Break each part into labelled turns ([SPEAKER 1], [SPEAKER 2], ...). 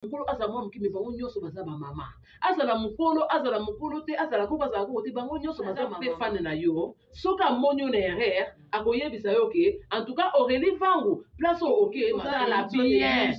[SPEAKER 1] mukolo azala mwa mokimi bango nyonso baza bamama azala mokolo te azala koko azala koko te bango nyonso baza mpe fane na yo soki amoni yo na erreur akoyebisa yo ke en tout cas Aurélie Vangu place oyo oke totala bien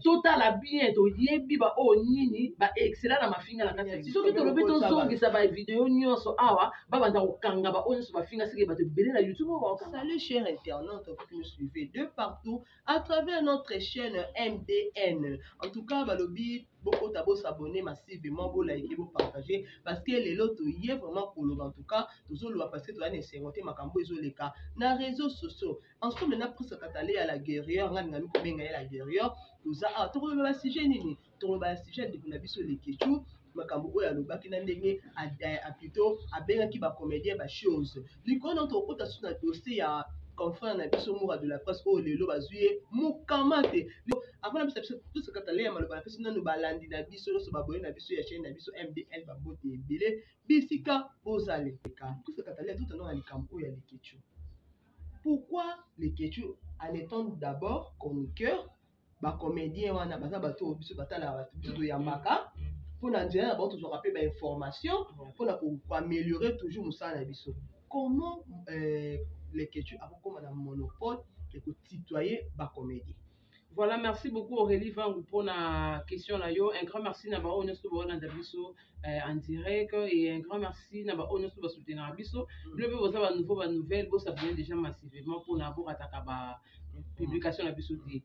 [SPEAKER 1] totala bien toyebi baoyo nini baexcella na mafinga na kati soki tolobi tozongisa bavideo nyonso awa babanda kokanga baoyo nyonso bafinga seke bato ebele na YouTube.
[SPEAKER 2] Salut chers internautes qui nous suivez de partout à travers notre chaîne MDN. En tout cas, balobi beaucoup d'abord s'abonner massivement, beaucoup liker, beaucoup partager parce que les lots y est vraiment cool. En tout cas, toujours le parce que tu as nécessairement makambo les cas dans les réseaux sociaux. Ensemble, on a pris ce catalé à la guerrière, on a mis combien à la guerrière. Tout ça, tout le monde sujet nini, tout le monde sujet de la vie sur les questions. Makambo oyo alobaki na ndenge a plutôt abengaki ba comédien ba chose likolo tokota sur na dossier ya confrère na biso mura de la presse oyo lelo bazuye mukamate avant na biso tout ce katale ya maloba na biso nanu balandi na biso so baboye na biso ya chaîne na biso MDN babote ebele bisika bozale ka tout ce katale tout dans la likambo ya Lekechu. Pourquoi Lekechu en étant d'abord chroniqueur ba comédien wana baza bato biso batala biso ya maka pour nous toujours rappeler des informations pour améliorer toujours Moussa Bisso. Comment Lekechu a comme un monopole et que tutoyer ba comédie.
[SPEAKER 1] Voilà, merci beaucoup Aurélie Vangu pour la question là yo. Un grand merci na ba onesto ba na biso en direct et un grand merci na ba onesto ba soutenir biso. Le be boza ba nouveau ba nouvelle bo ça vient déjà massivement pour na bo ataka ba publication na biso di.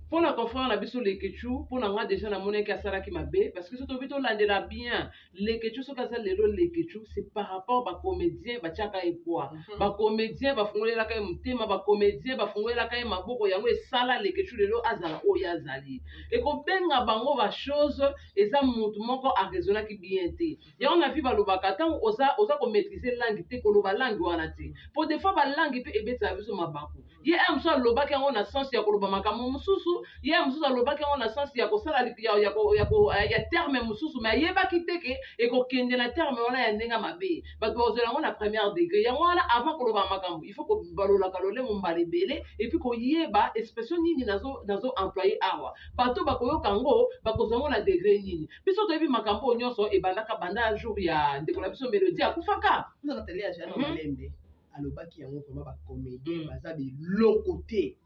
[SPEAKER 1] Pour la conférence, on a vu Lekechu, pour la déjà la monnaie qui a sala qui m'a bé, parce que ce que tu l'as bien, Lekechu, ce que c'est le Lekechu, c'est par rapport à comédien, bah tchaka et quoi, bah comédien, bah fongole la kaye mutema, bah comédien, bah fongole la kaye maboko, yango et sala Lekechu le lo azala oyazali. Et qu'on benga bango ba chose, et ça montement qu'on a raisonné qui bien été. Et on a vu bah le bakatan, osa qu'on maîtriser langue, te qu'on va langue ou anati. Pour des fois bah langue peut aider ça sur ma banque. Il y a un seul loba qui a un sens ya koloba makamu mususu. Il y a un mususu alobaki on a sens ya kosala ya terme mususu mais yeba kiteke et ko kende na terme wana ya ndenga mabe bato ozela ngona première degré ya ngona avant koloba makambo il faut ko balola kalole mumbale bele et puis ko yeba expression nini nazo employer awa bato bakoyoka ngo bakozongo na degré nini biso to yebi makambo nyonso e bandaka banda jour ya ndeko na biso Mélodie akufaka
[SPEAKER 2] vous avez à Jean Malembe alobaki yango vraiment ba comédien baza be lokoté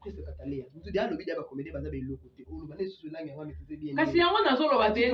[SPEAKER 2] qu'est-ce que cataléa vous dites alobi ba comédien baza be lokoté o loba ne sous langue yango maîtriser bien
[SPEAKER 1] kasi yango nazoloba te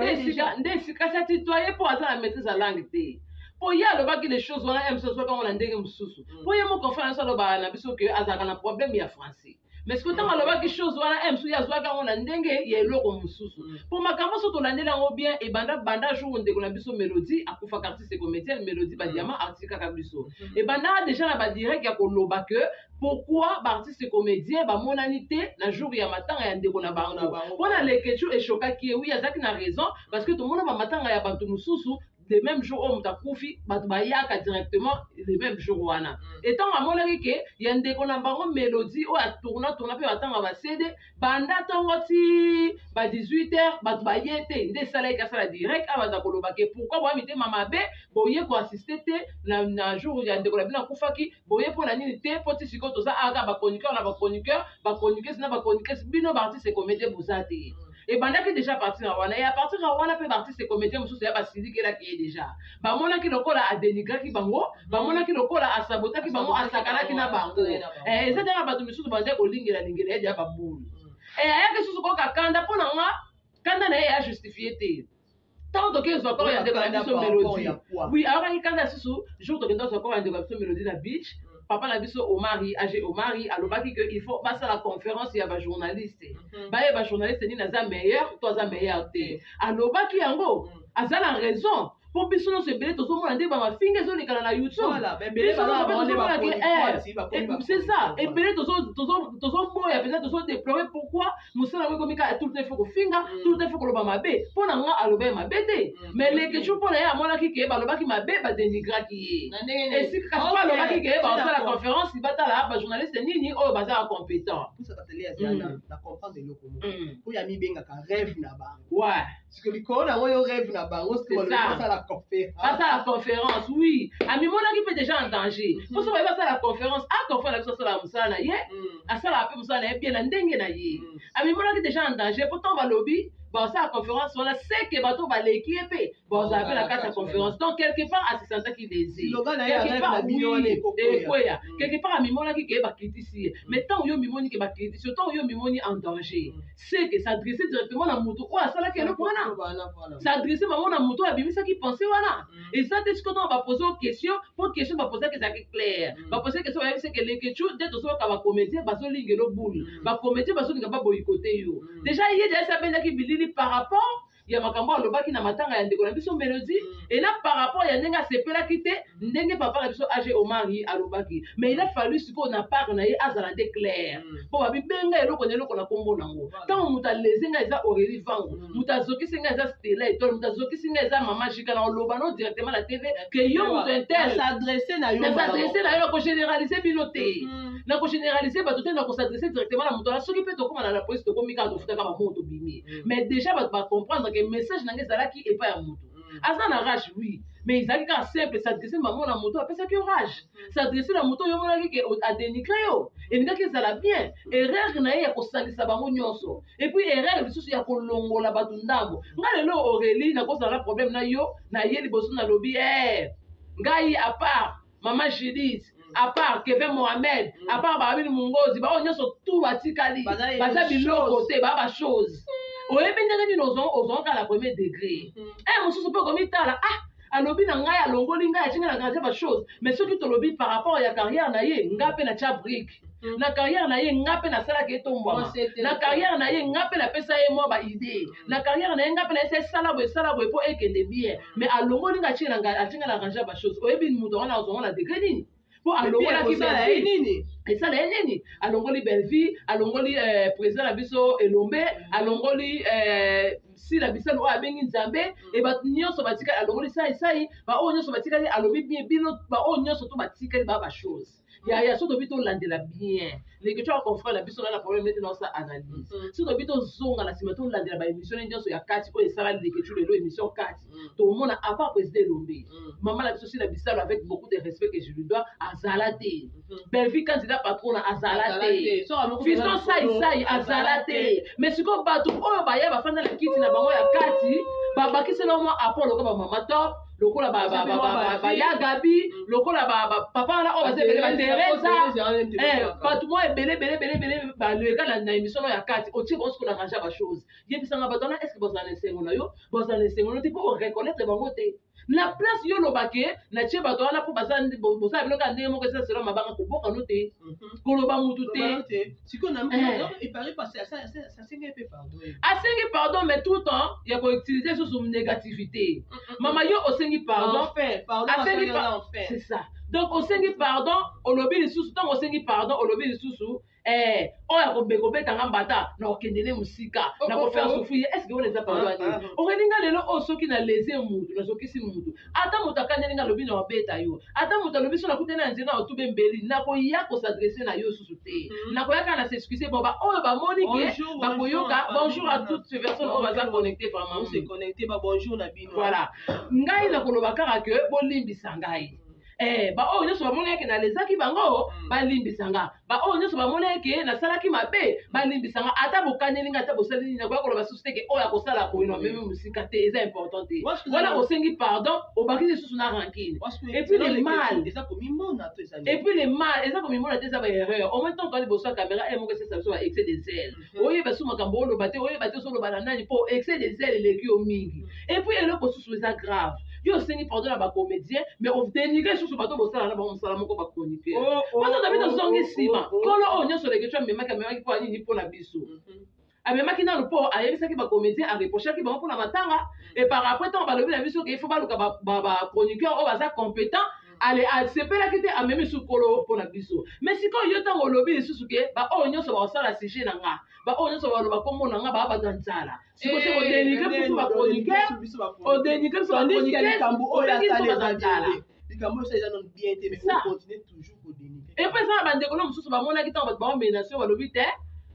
[SPEAKER 1] ndesika sa tutoyer pour aza la maîtrise à langue te po ya alobaki les choses wana aime ce soit quand on a ndenge mususu po ye mo conférence aloba na biso que azaka na problème ya français. Mais ce que tu as dit, chose voilà, M. Souya Zouaga, on a dengue, il y a l'eau mususu. Pour ma caméra, surtout l'année là, on bien et banda jour on décolle biso mélodie, à Koufa Karti c'est comédien, mélodie badiama, artiste kakabiso. Et banda déjà là direct ya koloba que pourquoi artiste comédien ba monanité na jour ya matin ya ndeko na bango. On a les Lekechu et choka qui oui, Azaki na raison parce que tout le monde ba matin ya bantu mususu. Le même jour où on t'a confié, bayaka directement le même jour wana. Étant à mon avis que y a un déconnant mélodie ou à tourner peu attendre à céder banda tongoti ba 18h ba bayete des salaires qui ça direct à ba kolobake pourquoi moi mité mama be boye ko assister te na jour y a un déconnant na kufaki boye pour la nini te poti siko to za aga ba chroniqueur na ba chroniqueur na ba chroniqueur bino ba artiste comédien bozate. Et banda qui déjà parti na wana et à partir na wana pe parti c'est comédien mususu ya basili qui là qui est déjà ba mona ki lokola a dénigrer ki bango ba mona ki lokola a saboter ki bango a sakana ki na bango et ça déjà ba to mususu banda ko lingela ya ba boule et aya ke susu ko kanda pona nga kanda na ya justifier te tant que ils encore ya de la mélodie oui alors il kanda susu jour to kenda encore ya de la mélodie na beach. Papa la biso Omari, AG Omari, alobaki que il faut passer à la conférence, il y a des journalistes. Bah, les journalistes ni naza meilleur, toi za meilleur té. Alobaki yango, azala raison. Pour biso no se belé to zo mona ndé ba ma finga zo likala na YouTube.
[SPEAKER 2] Voilà, mais belé ba ba
[SPEAKER 1] c'est ça. Et belé to zo moya peut-être to zo déplorer pourquoi musala we komika tout le temps faut ko finga, tout le temps faut ko loba mabe. Pona nga aloba mabe té. Mais les que tu pona ya mona ki ke ba lobaki mabe ba dénigra ki. Et si ka pas lobaki ke ba la conférence, il va ta la journaliste nini o baza compétent.
[SPEAKER 2] Pour ça télé asiana na comprendre le comment. Pour ya mi benga ka rêve na ba.
[SPEAKER 1] Ouais.
[SPEAKER 2] Parce que likona yo rêve na ba, on se la la
[SPEAKER 1] conférence, oui. Ami mon qui peut déjà en danger. Pour ça va la conférence, à conférence ça la musala yé. À ça la peu musala bien la ndenge na yé. Ami mon qui déjà en danger, pourtant va lobby. Bon, ça, la conférence, on a sait que bateau va l'équiper. Bon, ça appelle la carte à conférence. Donc, quelque part, assistant qui désire. Quelque part, oui. Quelque part, à Mimona qui va quitter ici. Mais tant que Mimoni qui va quitter ici, tant que Mimoni en danger, c'est que s'adresser directement à la moto. Oh, ça là, qui est le point là. S'adresser à la moto, à Bimi, ça qui pensait, voilà. Et ça, c'est ce qu'on va poser aux questions. Pour question, on va poser que ça est clair. On va poser que ça, c'est que les questions, dès que ça va comédien, va se linger le boule. Va comédien, va se linger pas boycotter. Déjà, il y a des sabines qui bilent par rapport il y a makambo alobaki na matanga ya ndeko na biso mélodie et là par rapport ya ndenga sepela kité ndenge papa na biso age omari alobaki mais il a fallu siko na part na ye azala de clair po ba bibenga eloko na eloko na kombo nango tant muta lezenga eza Aurélie Vango muta zoki singa eza Stella et tout muta zoki singa eza Mama Jika na loba no directement la TV que yo muta intel
[SPEAKER 2] s'adresser na yo
[SPEAKER 1] ko généraliser binoté na ko généraliser ba toté na ko s'adresser directement na muta soki pe to koma na la police to komika to futa ka ba moto bimi mais déjà ba comprendre que message n'a pas qui est pas à moto. Asa na rage oui, mais ils ont simple s'adresser maman la moto après ça que rage. S'adresser la moto yo mona qui a dénigré yo. Et nga ki ça la bien. Erreur na ya ko salisa bango nyonso. Et puis erreur biso ya ko longola batu ndambo. Nga lelo Aurélie na ko ça la problème na yo na ye liboso na lobby ngai à part Maman Judith à part Kevin Mohamed, à part Babili Mungozi, ba on nyonso tout batikali. Baza biloko te ba chose. Oye bindenge ni ozon ka la premier degré. Mon sous peut comme tala alobi na ngai alongoli ngai atinga na grande ba chose mais ce qui te lobi par rapport à ya carrière na ye ngape na cha brique na carrière na ye ngape na sala ke tombo na carrière na ye ngape la pesa ye mo ba idée na carrière na ye ngape na ese sala bo po ekende bien mais alongoli ngai atinga na grande ba chose oye bin mudo na ozon na degré nini pour alongola ki
[SPEAKER 2] ça la nini
[SPEAKER 1] et ça la nini alongoli Belvi alongoli président la biso Elombe alongoli si la biso o abengi Nzambe et ba nyonso batika alongoli sai ba o nyonso batika alobi bien bino ba o nyonso to batika ba chose ya so to bito landela bien les que tu as confrère la biso na problème maintenant ça analyse so to bito zonga la simato landela ba émission nyonso ya kati ko esala les que tu le émission kati to mona à part président Elombe maman la biso si la biso avec beaucoup de respect que je lui dois azalate Belvi candidat patron azalate fiston sai azalate mais siko bato oyo ba ya ba fanda la kiti na bango ya kati ba bakisi na mo apolo ko ba mama top lokola ba ya Gabi lokola ba papa la o ba se bele ba Teresa bato mo ebele ba le gars na émission ya kati o ti bo ce qu'on arrange ba chose yebisanga bato na est-ce que vous allez sengo na yo vous allez sengo no te pour reconnaître bango te la place yo lobake na tie bato wana po bazandi bosa biloka ndenge moko esa selo mabanga ko boka no te ko loba mutu te
[SPEAKER 2] siko na il paraît passer ça singe pe pardon
[SPEAKER 1] asengi pardon mais tout le temps il y a ko utiliser sous négativité mama yo osengi pardon
[SPEAKER 2] asengi pardon
[SPEAKER 1] c'est ça donc osengi pardon olobi lisusu tant osengi pardon olobi lisusu oya kobeta nga mbata na okendele musika na kofaire souffrir est-ce que on les a parlé orelinga lelo osoki na lese mutu na sokisi mutu ata mutu akandeli nga lobi na wabeta yo ata mutu alobi so na kutena na nzela otube mbeli na koya ko s'adresser na yo susu te na koyaka na s'excuser bon ba oyo ba moni ke ba koyoka bonjour à toutes ces personnes on va se connecter vraiment
[SPEAKER 2] on se connecter ba bonjour na bino
[SPEAKER 1] voilà ngai na koloba kaka ke bolimbisa ngai ba o nyonso bamoni yake na lezaki bango balimbisanga ba o nyonso bamoni yake na salaki mabe balimbisanga ata bokaneli nga ata bosali nini nakoya koloba susu teke oyo akosala koyino meme musika te eza important te wana osengi pardon obakisi susu na rankine et puis le mal eza komimona te eza baerreur au même temps quand liboso ya caméra moko esesa biso ba excès des ailes oyeba su makambo oloba te oyeba te osoloba na nani mpo excès des ailes eleki yo mingi et puis eloko susu eza grave yo osengi pardon na bacomédien mais odenigre susu bato bosala na bango mosala moko bachroniqueur bato tabita ozongi nsima kolo oyo nyonso leketu amemaki mpo anini mpo na biso amemaki nanu mpo ayebisaki bacomédien areprochaki bango mpona matanga et par après ntango balobi na biso ke ifo baluka bachroniqueur oyo baza compétent ale asepelaki te amemi sukolo mpona biso mais sikoyo yo ntango olobi lisusu ke baoyo nyonso bakosala sujet na nga baoyo nyonso baloba kombo na nga baa baza nzala sikoyo se odenigre biso bachroniqueur odenigre biso bachroniqueur
[SPEAKER 2] likambo oyo eza non bien te mais on continue toujours kodénigrer
[SPEAKER 1] et puis eza na bandeko no mosusu bamonaki ntango bato baomenation balobi te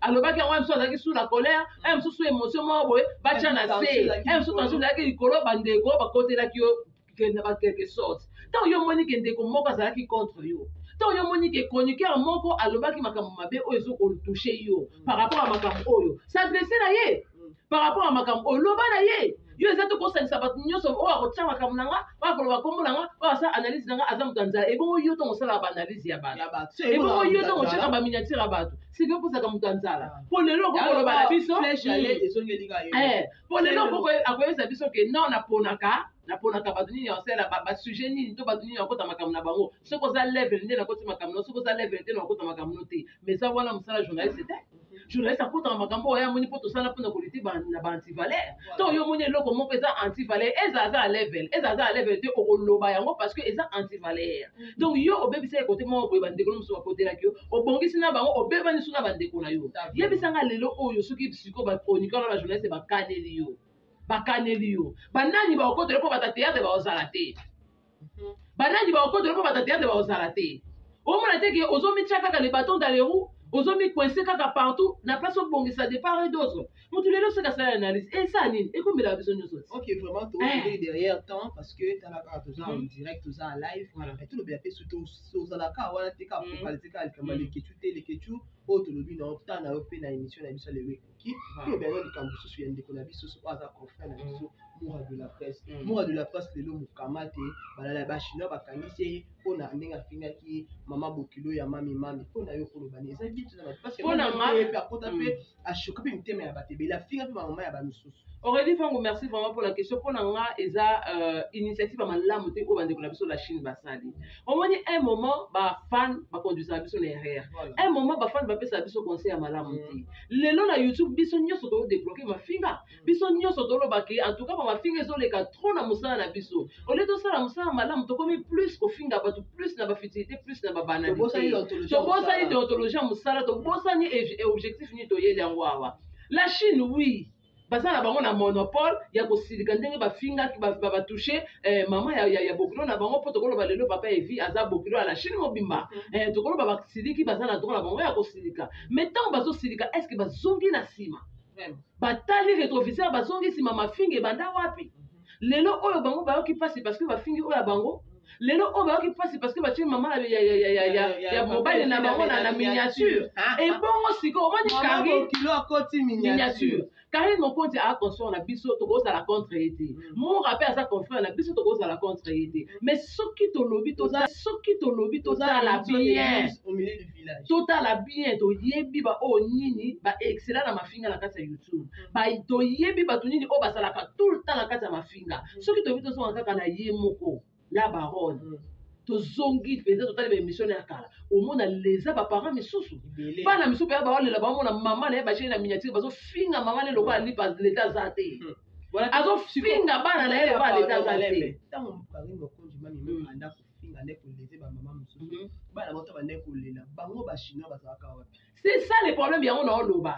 [SPEAKER 1] alobaki yango mosusu azalaki sous la colère mosusu émotion moko boye batya na se mosusu tension ezalaki likolo bandeko bakotelaki yo quelque sorte tant yo moni ke ndeko moko azalaki contre yo tant yo moni ke chroniqueur moko alobaki makambo mabe oyo ezokotouche yo par rapport à makambo oyo s'adresse na ye par rapport à makambo oyo loba na ye yo eza tokosalisa bato nyonso oyo akotya makambo na nga oyo akoloba kombo na nga oyo asala analyse na nga aza moto ya nzala ebongo yo ntongo osalaka baanalyse ya bato ebongo yo ntongo otyaka baminiature ya bato sike opusaka moto ya nzala mpo lelo okokoloba na biso mpo lelo akoyebisa biso ke non naponaka bato nini osala basujet nini to bato nini bakota makambo na bango soki oza level nde nakoti makambo no soki oza level te nakota makambo no te mais eza wana mosala journaliste te journaliste akotaka makambo oyo amoni mpo tosala mpona koliti na baantivalere to yo omoni eloko moko eza antivalere eza aza ya level te okoloba yango parce que eza antivalere donc yo obebisa ekote moko boye bandeko no mosusu bakotelaki yo obongisi na bango obebani so na bandeko na yo yebisanga lelo oyo soki siko bachroniqueur na bajournaliste bakaneli yo banani baokotela mpo bata théâtre baozala te banani baokotela mpo bata théâtre baozala te omona te ke ozomitya kaka le bâton dans les roues ozomicoince kaka partout na place obongisa de part et d'autre motu lelo soki asala analyse esa nini ekombela biso nyonso
[SPEAKER 2] ok vraiment tookende derrière temps parce que talaka toza en direct toza en live tolobela mpe surtout ozalaka wana te ka focalize kaka likambo ya leketu te leketu oyo tolobi na ntan na yo mpe na émission na biso lelo ekoki tolobela no likambo mosusu ya ndeko na biso so aza confrère na biso moura de la presse moura de la presse lelo mokama te balala bachinois bakangisi ye mpona ndenge afingaki mama bokilo ya mamimami mpona yo kolobani eza bitu na bato parce que akota mpe ashoka mpe mitema ya bato ebele afinga mpe bamama ya bamisusu
[SPEAKER 1] Aurélie Fango, merci vraiment pour la question. Pour nga eza initiative à malamu te o bande ko na biso la Chine basali. Au moins un moment ba fan ba conduire biso na RR. Un moment ba fan ba pesa biso conseil à malamu te. Lelo na YouTube biso nyoso to débloquer ma finga. Biso nyoso to lo baki en tout cas ma finga zo le ka trop na musala na biso. Au lieu de ça la musala malamu to komi plus ko finga ba plus na ba futilité plus na ba banalité. To bosa ni déontologie musala to bosa ni objectif ni to yele ngwawa. La Chine oui. Baza na bango na monopole ya kosilika ndenge bafingaki batouche mama ya bokilo na bango mpo tokoloba lelo papa evi aza bokilo ya la Chine mobimba tokoloba basiliki baza na droit na bango ya kosilika mais ntango bazosilika est ce que bazongi na nsima batali rétroviseur bazongi nsima mafinga ebanda wapi lelo oyo bango bayoki mpasi parce que bafingi oyo ya bango lelo oyo bayoki mpasi parce que batie mama ya mobali na bango na miniature ebongo sikoyo omoni
[SPEAKER 2] kilo akoti miniature
[SPEAKER 1] Karine Mokonzi a conscience na biso tokozala contre été. Mon rappel à sa confrère na biso tokozala contre été. Mais soki to lobi toza la bien
[SPEAKER 2] au milieu du village.
[SPEAKER 1] Total la bien to yebi ba o nini ba excellent na mafinga na kati ya YouTube. Ba to yebi ba to nini o basala ka tout le temps na kati ya mafinga. Soki to bito so kaka na ye moko la baronne. Tozongi peut-être total ba émission ya kala omona leza ba parents misusu bana misusu pe ba olela ba mona mama na ba chérie na miniature bazo finga mama le lokwa lipa l'état zate azo finga bana na ele ba l'état zate
[SPEAKER 2] tango Karine Mokonzi mami anda ko finga ne ko leze ba mama misusu bana moto ba ne ko lela bango ba chinois bazaka wapi
[SPEAKER 1] c'est ça le problème yango na oloba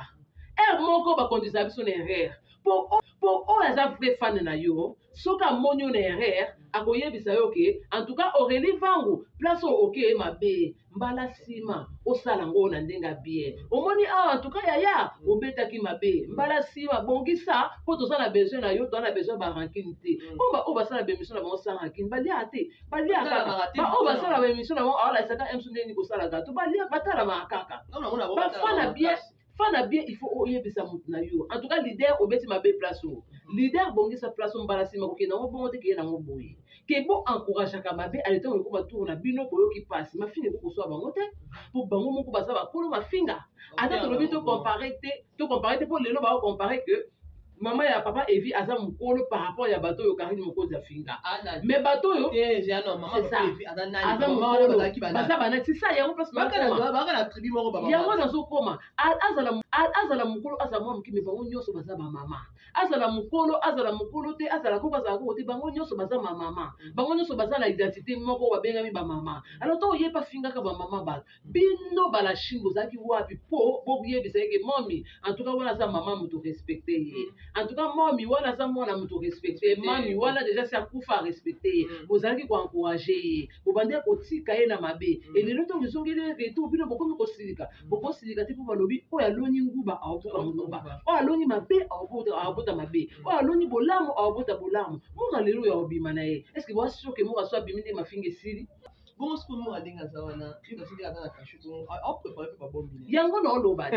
[SPEAKER 1] moko ba conduire biso na erreur pour oza vrai fan na yo soka monyo na erreur akoyebisa yo ke en tout cas Aurélie Vangu place oke mabe mbala sima osala ngo na ndenga bien omoni awa en tout cas yaya obetaki mabe mbala sima bongisa po tozana besoin na yo tozana besoin ba rankine te bomba o basala ba émission na bango sans rankine balia te balia kaka ba o basala ba émission na bango ala saka emsonde ni kosala gato balia batala makaka ba fana bien fana bien il faut oyebisa mutu na yo en tout cas leader obeti mabe place o leader bongisa place o mbala sima kokenda ngo bongo te ke na ngo boye ke bo encourage ka mabe ale temps ko batour na bino boyoki passe mafinga ko so bango te po bango moko basa ba kolo mafinga ata to lobi to comparer te po lelo ba comparer que maman ya papa evi aza mukolo par rapport ya bato yo Karine Mokonzi ya finga mais bato yo
[SPEAKER 2] maman evi
[SPEAKER 1] aza mukolo baza bana c'est ça yango place
[SPEAKER 2] bakala tribu moko baba
[SPEAKER 1] yango nazo koma azala mukolo azala mwa mukimi bango nyonso baza ba mama azala mukolo te azala ko bazala ko te bango nyonso baza ma mama bango nyonso baza na identité moko babengami ba mama alors to yepa finga ka ba mama ba bino bala shingo zaki wapi po bo yebisa ke mommy en tout cas wana za mama muto respecter en tout cas moi miwana za mwana muto respecter ma miwana déjà c'est akufa respecter bozalaki ko encourager bobande ko tika ye na mabe et lelo to bizongele retour bino bokomi ko silika boko silika te po balobi o ya loni nguba aobuka nguba o ya loni mabe aobota mabe o ya loni bolamu aobota bolamu muka lelo ya obima na ye est ce que bo ashoke muka so abimi nde mafinga esili
[SPEAKER 2] bon ce que moi alinga zawana kasi aka na kashu ko au préparer pour bombi
[SPEAKER 1] yango na oloba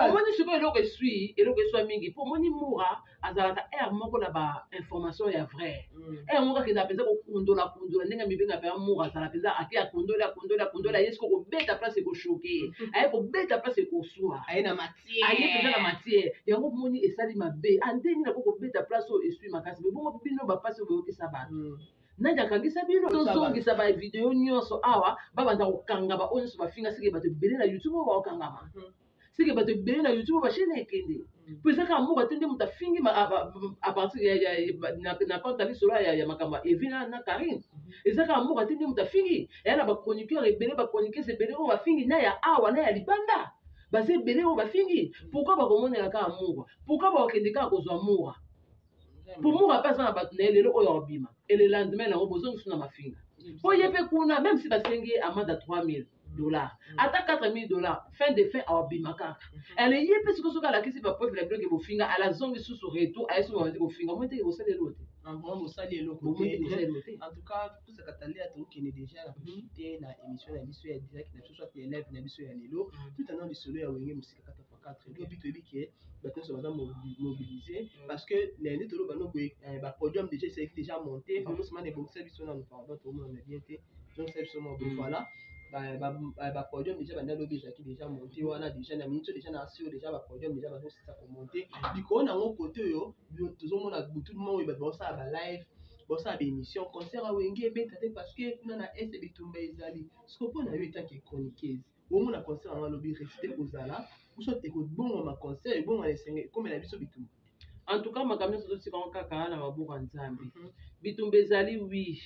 [SPEAKER 1] omoni sikoyo eloko eswi mingi mpo omoni mura azalaka aire moko na bainformation ya vrai aire moko akenda mpenza kokundola ndenge mibenga mpenza mura azala mpenza ake akundola ye siko kobeta place ekoshoke aye kobeta place ekosua aye mpenza na matière yango omoni esali mabe andeni nako kobeta place oyo eswi makasi me bongo bino bapasi oyo boyokisa bato nani akangisa bino tozongisa bavideo nyonso awa babanda kokanga baoyo nyonso bafinga sike bato ebele na youtube oyo baokangama sike bato ebele na youtube oyo bashene ekende po eza kaka moko te nde moto afingi apartir na compte lisolo ya makambo evi na karine eza kaka moko te nde moto afingi eya na bachroniqueur ebele bachroniqueuse ebele oyo bafingi na ya awa na ya libanda baza ebele oyo bafingi pourkui bakomonela kaka mokwa pourkui bakokende kaka kozwa mokwa pour moi pas na bato na ye lelo oyo obima et le lendemain nango bozongisu na mafinga po ye mpe kuna même si basengi amende ya $3000 ata $4000 fin de fin aobima kaka ele ye mpe sikoyo soki alakisi bapreuve la biloko bofinga alazongi susu retour aye soki babandi kofinga moi teke bosali eloko te
[SPEAKER 2] bosali eloko te en tout cas tosaka talia tokende déjà na profite na émission na biso ya direct na biso soit élève na biso ya lelo tout en lisolo ya wenge mosika 4x4 lobi toyebi ke bato nyonso baza mobilisé parce que lende toloba no boye bapodium déjà esalaki déjà monté famosement ebongisa biso nano pardon tomona bien te donc biso mo boye voilà bapodium déjà banda lobi ezalaki déjà monté wana déjà na minute déjà na sur déjà bapodium déjà bazosisa komonte likolo nango kote oyo tozomona butu moko oyo bato baosala balive bosala baémission concert awenge ebeta te parce que kuna na este bitumba ezali siko mpo na yo etake chroniqueuse omona concert yango alobi resite kozala biso te kobonga maconcert ebonga na esenge ekomela biso bitumba
[SPEAKER 1] en tout cas makambo nyonso totikango kaka na maboko ya nzambe bitumba ezali wi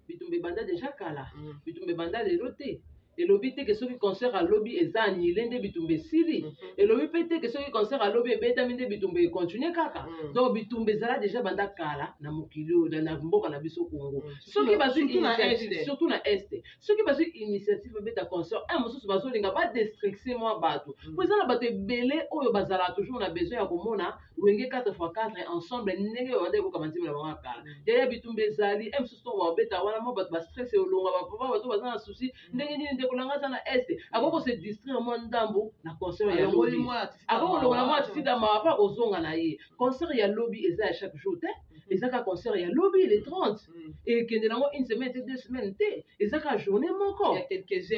[SPEAKER 1] bitumba ebanda deja kala bitumba ebanda lelo te elobi te ke soki concert alobi eza annulé nde bitumba esili elobi mpe te ke soki concert alobi ebetami nde bitumba econtinue kaka donc bitumba ezala deja banda kala na mokili oyo na mboka na biso Congo soki bazwi initiative surtout na este soki bazwi initiative ebeta concert mosusu bazolinga badestricse mwa bato po eza na bato ebele oyo bazala toujours na besoin ya komona wenge 4x4 ensemble ndenge oyo banda ekoka banzimela bango ya kala deya bitumba ezali mosusu to babeta wana mwa bato bastress elonga bapapa bato baza na susi ndenge nini kolanga za na este akoko se distraire mwa ndambo na concert ya lobi akoko longa mwa tisida ma pa kozonga na ye concert ya lobi eza ya chaque jour te eza ka concert ya lobi le 30 et kende nango une semaine te 2 semaines te eza ka journée moko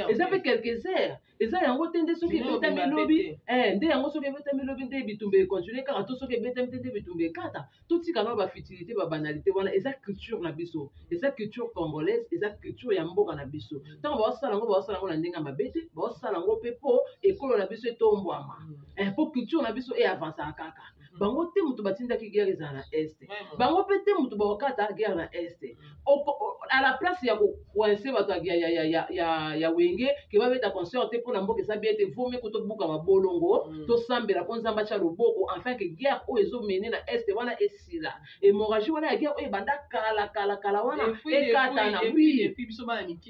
[SPEAKER 1] eza pe quelques heures eza yango te nde soki ebetami lobi nde yango soki ebetami lobi nde bitumba econtinue kaka to soki ebetami te nde bitumba ekata totika na bafutilité babanalité wana eza culture na biso eza culture congolaise eza culture ya mboka na biso ntango baosala yango na ndenge ya mabe te baosala yango mpe mpo ekolo na biso etombwama mpo culture na biso eavansaka kaka bango te moto batindaki guerre ezala na este bango mpe te moto bakokata guerre na este à la place ya kokoince bato ya wenge ke babeta concert te mpo na mboka eza bien te vomi ko tobuka mabolongo tosambela mpo nzambe atya loboko enfin ke guerre oyo ezomene na este wana esila hémorragie wana ya guerre oyo ebanda kala wana ekatana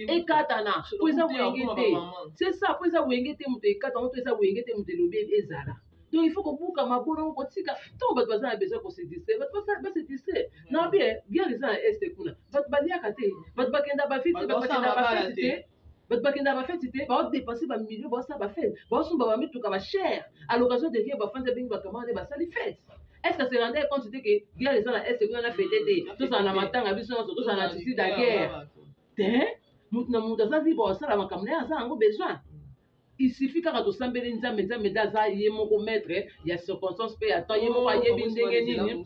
[SPEAKER 1] ekatana po eza wenge te c'est ça po eza wenge te moto ekata ngo to eza wenge te moto elobi ezala donc il faut kobuka mabolongo kotika ntango bato baza na besoin kose distraire bato base distraire na bien guerre eza na este kuna bato baliaka te bato bakenda bafiti bato bakenda bafeti te bato bakenda bafeti te baodepense bamilio baosala bafete baosomba bamituka bachere à l'occasion de vie bafandi abengi bacamarade basali fete est ce que se rendre compte te ke guerre eza na este kuna na fete te tozala na matanga biso nyonso tozala na tiside ya guerre te moto na moto aza libre asala makambo na ye aza yango besoin il suffit kaka tosambeli nzambe nzambe nde aza ye moko maître ya circonstance mpe ya temps ye moko ayebi ndenge nini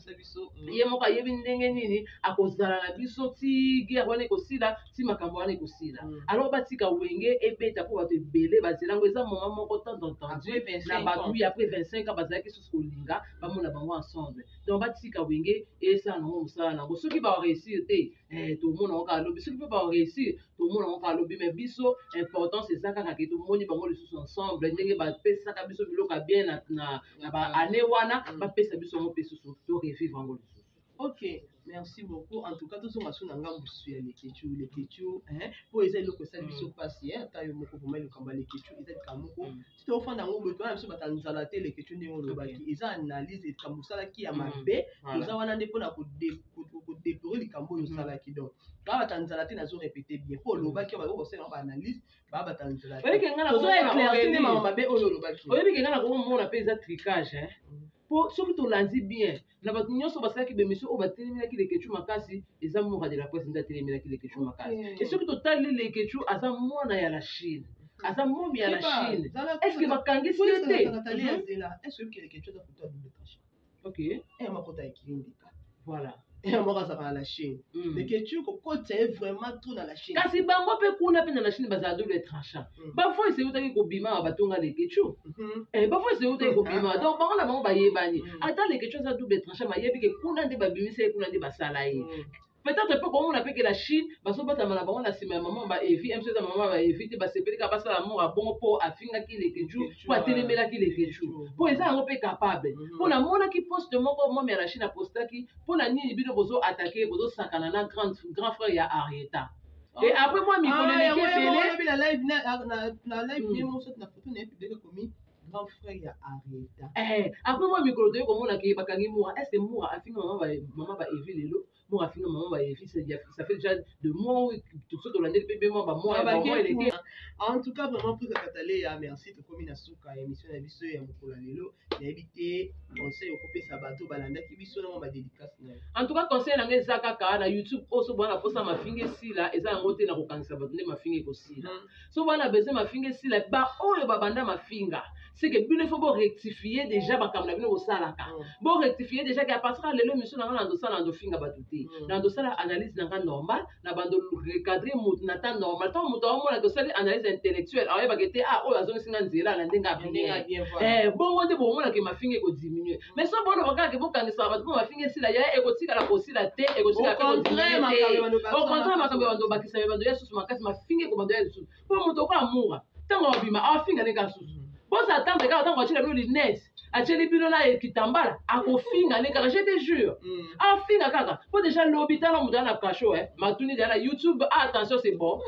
[SPEAKER 1] ye moko ayebi ndenge nini akozala na biso ti guerre wana ekosila ti makambo wana ekosila alors batika wenge ebeta mpo bato ebele bazelango eza moment moko temps d'entendu na bato ya après 25 ans bazalaki susu kolinga bamona bango ensemble donc batika wenge esala nango mosala nango soki baoréussir te tomona ngo kaka lobi soki mpe baoréussir tomona ngo kaka lobi mais biso importance eza kaka ke tomoni bango lisusu ensemble ndenge bapesaka biso biloko bien na baannée wana bapesa biso yango mpe susu to revivre yango lisusu.
[SPEAKER 2] Ok, merci beaucoup. En tout cas, tout ce que nous avons vu les Kéchou, pour les élèves que ça lui se passe hier, t'as eu beaucoup pour moi le combat les Kéchou, ils étaient comme si tu as offert dans le besoin, même si tu as nous alaté les Kéchou de mon baki, ils ont analysé et comme ça là qui a marqué, nous avons un dépôt pour déplorer les cambos nous ça là qui donc. Là, tu as nous alaté, nous répété bien pour le baki, on va aussi dans l'analyse, bah tu as nous alaté.
[SPEAKER 1] Oui, quelqu'un a éclairci maman mabé au le baki. Oui, quelqu'un a comment on appelle ça tricage, hein. Soki tolandi bien na bato nyonso basalaki bemission oyo batelemelaki lekechu makasi eza moko de la presse nde atelemelaki lekechu makasi e soki totali lekechu aza mwana ya la Chine aza momi ya la Chine estce bakangisi ye te voilà
[SPEAKER 2] la Chine. Mais que tu es vraiment tout dans la Chine.
[SPEAKER 1] Kasi bango pe kuna pe na la Chine baza double tranchant. Ba fois c'est utaki ko bima batonga le kechu. Ba fois c'est utaki ko bima. Donc bango la bango ba yebani. Ata le kechu za double tranchant ma yebi ke kuna nde ba bimise kuna nde basala ye. Peut-être peu comme on appelle que la Chine, parce que bata mala bango na sima maman ba evi, MC za maman ba evite ba sepeli ka basa la mort bon po afinga ki le kechu, po atelemela ki le kechu. Po eza ngo pe capable. Po na mona ki poste moko mo me la Chine a postaki, po na nini bino bozo attaquer, bozo sakana na grand frère ya Arieta. Et après moi mi connais que
[SPEAKER 2] la live ni mo na photo na publié comme grand frère ya Arieta.
[SPEAKER 1] Après moi mi connais comme on a ki bakangi moura, est-ce que moura afinga maman ba evi lelo? Moi, maman, ça fait déjà de mois tout ce que l'on a dit, moi,
[SPEAKER 2] en tout cas, vraiment, pour Katalé, merci de commis à Souka, émission à Bisso et à Mokolalelo, et éviter, conseil au copé Sabato, Balanda, qui Bisso, non, ma dédicace.
[SPEAKER 1] En tout cas, conseil à Zaka, na YouTube, aussi, bon, la poste à ma finger si là, et ça, on a un Sabato, ma finger aussi là. So, on a besoin ma finger si là, bah, oh, le babanda ma finger. C'est que il faut rectifier déjà, bah, comme la vie au salaka. Bon, rectifier déjà, qu'à partir de l'élo, monsieur, dans le salon, dans le finger, bah, tout est. Dans le salon, analyse n'a pas normal, n'a pas de recadrer, n'a pas normal. Tant, mouton, on a de salon, analyse intellectuelle. Alors, il va guetter, ah, oh, la zone, c'est un zéla, la denga, bien. Bon, on dit, bon, on a que ma finger est diminuée. Mais ça, bon, on regarde que vous, quand ça va, ma finger, si la ya, et aussi, la aussi, la tête, et aussi, la tête. Au contraire, ma caméra, ma qui s'avait vendu, sous ma casse, ma finger, comme on dit, pour mon tour, amour. Tant qu'on a vu ma finger, les gars, sous. Bon, ça attend, quand on va acheter le lunettes, acheter les bureaux-là et qui t'emballent, à au finger, les gars, je te jure. À finger, kaka. Faut déjà l'hôpital, on me donne un cachot, hein. Ma tournée de la YouTube, attention, c'est bon.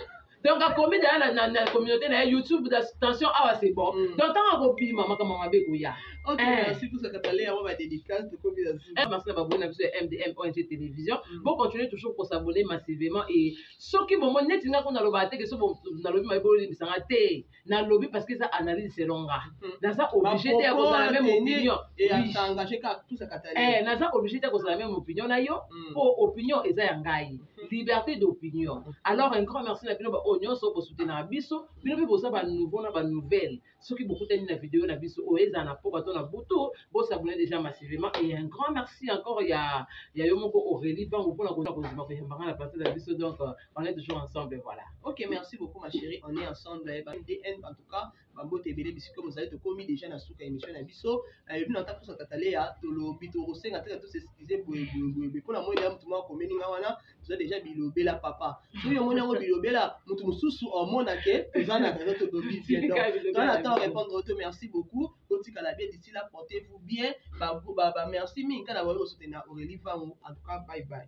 [SPEAKER 1] Donc, à combien de la communauté de YouTube, attention, ah, c'est bon. Donc, tant qu'on a maman, comme maman, békouya.
[SPEAKER 2] Ok, merci pour ce que tu as dit, on va dédicace de combien de
[SPEAKER 1] merci à vous sur MDM ONG Télévision. Bon, continuez toujours pour s'abonner massivement. Et ceux qui vont me dire qu'on a le bâté, que ceux qui ont le lobby, ils sont ratés. Dans le lobby, parce que ça analyse c'est long. Dans ça, obligé d'avoir la même opinion.
[SPEAKER 2] Et à s'engager car tout ce que tu as dit.
[SPEAKER 1] Dans ça, obligé d'avoir la même opinion. Pour opinion, ils ont gagné. Liberté d'opinion. Alors, un grand merci à vous pour soutenir Abisso. Puis, nous avons ça, nouveau, nouvelle. Ceux qui beaucoup aiment la vidéo, Abisso, ils en ont na buto bo s'abonner déjà massivement et un grand merci encore il y a Yomoko Aurélie donc pour la partie de la vidéo donc on est toujours ensemble voilà.
[SPEAKER 2] Ok, merci beaucoup ma chérie, on est ensemble MDN en tout cas Bambo Tebele bisiko vous avez commis déjà na souka émission na biso et puis on t'a pour ça tatalé à tolo bitoro senga tout c'est disait pour la moyen de moi comme ninga wana tu as déjà bilobela papa so yo mona ngo bilobela mutu mususu au mona ke ezana ka to dobi bien donc on attend répondre auto merci beaucoup otika la bien d'ici là portez-vous bien merci minka na walo soutenir Aurélie Vango en tout cas bye bye.